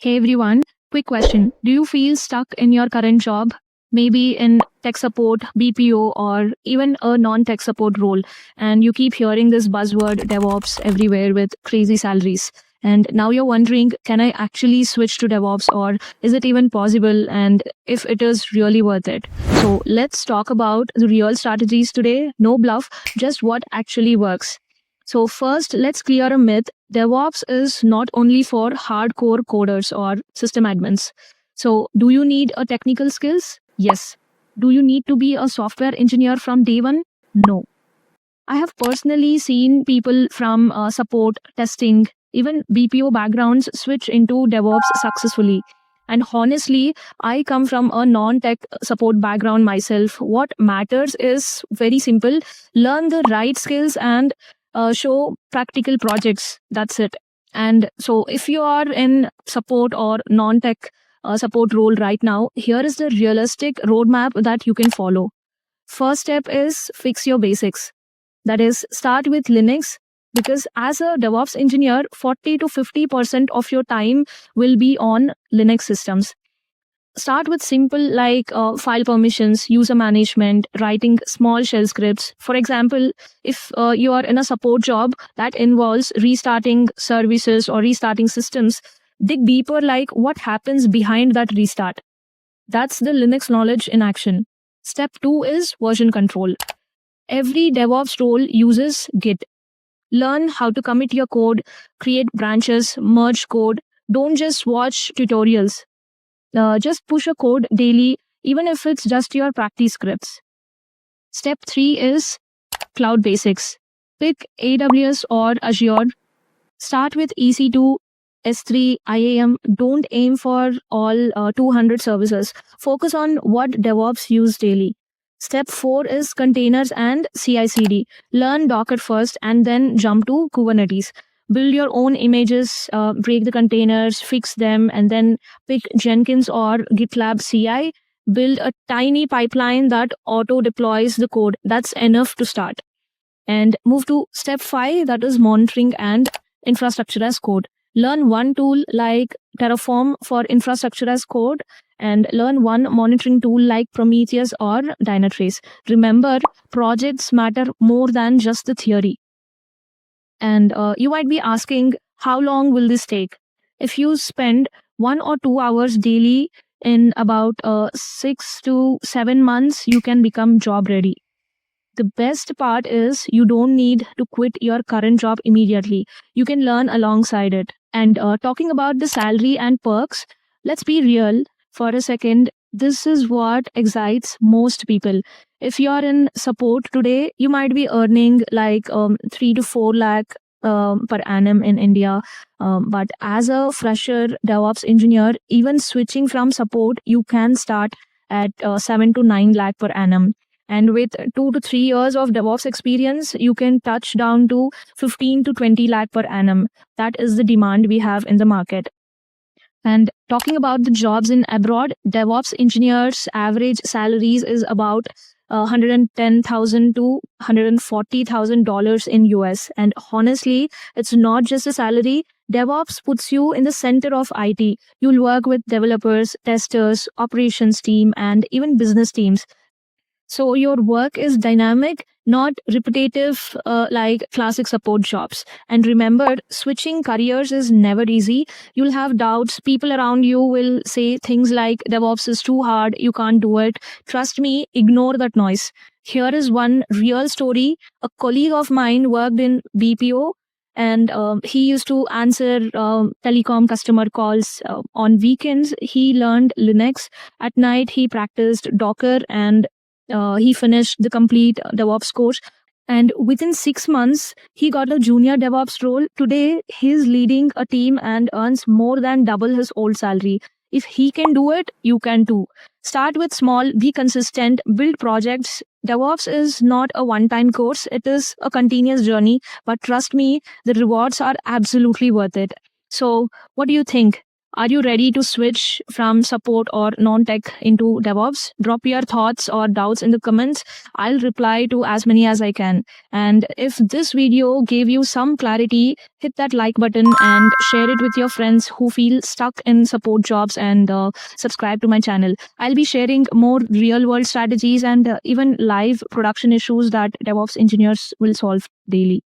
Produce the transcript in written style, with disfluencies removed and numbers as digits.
Hey everyone, quick question. Do you feel stuck in your current job? Maybe in tech support, BPO, or even a non tech support role, and you keep hearing this buzzword DevOps everywhere with crazy salaries. And now you're wondering, can I actually switch to DevOps, or is it even possible? And if it is really worth it? So let's talk about the real strategies today. No bluff, just what actually works. So, first, let's clear a myth. DevOps is not only for hardcore coders or system admins. So, do you need a technical skills? Yes. Do you need to be a software engineer from day one? No. I have personally seen people from support, testing, even BPO backgrounds switch into DevOps successfully. And honestly, I come from a non tech support background myself. What matters is very simple: learn the right skills and show practical projects. That's it. And so, if you are in support or non tech support role right now, here is the realistic roadmap that you can follow. First step is fix your basics. That is, start with Linux because as a DevOps engineer, 40 to 50% of your time will be on Linux systems. Start with simple like file permissions, user management, writing small shell scripts. For example, if you are in a support job that involves restarting services or restarting systems, dig deeper like what happens behind that restart. That's the Linux knowledge in action. Step 2 is version control. Every DevOps role uses Git. Learn how to commit your code, create branches, merge code. Don't just watch tutorials. Just push a code daily, even if it's just your practice scripts. Step 3 is cloud basics. Pick AWS or Azure. Start with EC2, S3, IAM. Don't aim for all 200 services. Focus on what DevOps use daily. Step 4 is containers and CI/CD. Learn Docker first and then jump to Kubernetes. Build your own images, break the containers, fix them, and then pick Jenkins or GitLab CI. Build a tiny pipeline that auto deploys the code. That's enough to start. And move to step 5, that is monitoring and infrastructure as code. Learn one tool like Terraform for infrastructure as code and learn one monitoring tool like Prometheus or Dynatrace. Remember, projects matter more than just the theory. And you might be asking, how long will this take? If you spend 1 or 2 hours daily in about 6 to 7 months, you can become job ready. The best part is you don't need to quit your current job immediately. You can learn alongside it. And talking about the salary and perks, let's be real for a second. This is what excites most people. If you're in support today, you might be earning like 3 to 4 lakh per annum in India. But as a fresher DevOps engineer, even switching from support, you can start at 7 to 9 lakh per annum. And with 2 to 3 years of DevOps experience, you can touch down to 15 to 20 lakh per annum. That is the demand we have in the market. And talking about the jobs in abroad, DevOps engineers' average salaries is about $110,000 to $140,000 in US. And honestly, it's not just a salary. DevOps puts you in the center of IT. You'll work with developers, testers, operations team, and even business teams. So your work is dynamic, not repetitive like classic support jobs. And remember, switching careers is never easy. You'll have doubts. People around you will say things like DevOps is too hard, you can't do it. Trust me, ignore that noise. Here is one real story. A colleague of mine worked in BPO and he used to answer telecom customer calls on weekends. He learned Linux. At night, he practiced Docker and he finished the complete DevOps course. And within 6 months, he got a junior DevOps role. Today, he's leading a team and earns more than double his old salary. If he can do it, you can too. Start with small, be consistent, build projects. DevOps is not a one-time course. It is a continuous journey. But trust me, the rewards are absolutely worth it. So what do you think? Are you ready to switch from support or non-tech into DevOps? Drop your thoughts or doubts in the comments. I'll reply to as many as I can. And if this video gave you some clarity, hit that like button and share it with your friends who feel stuck in support jobs, and subscribe to my channel. I'll be sharing more real world strategies and even live production issues that DevOps engineers will solve daily.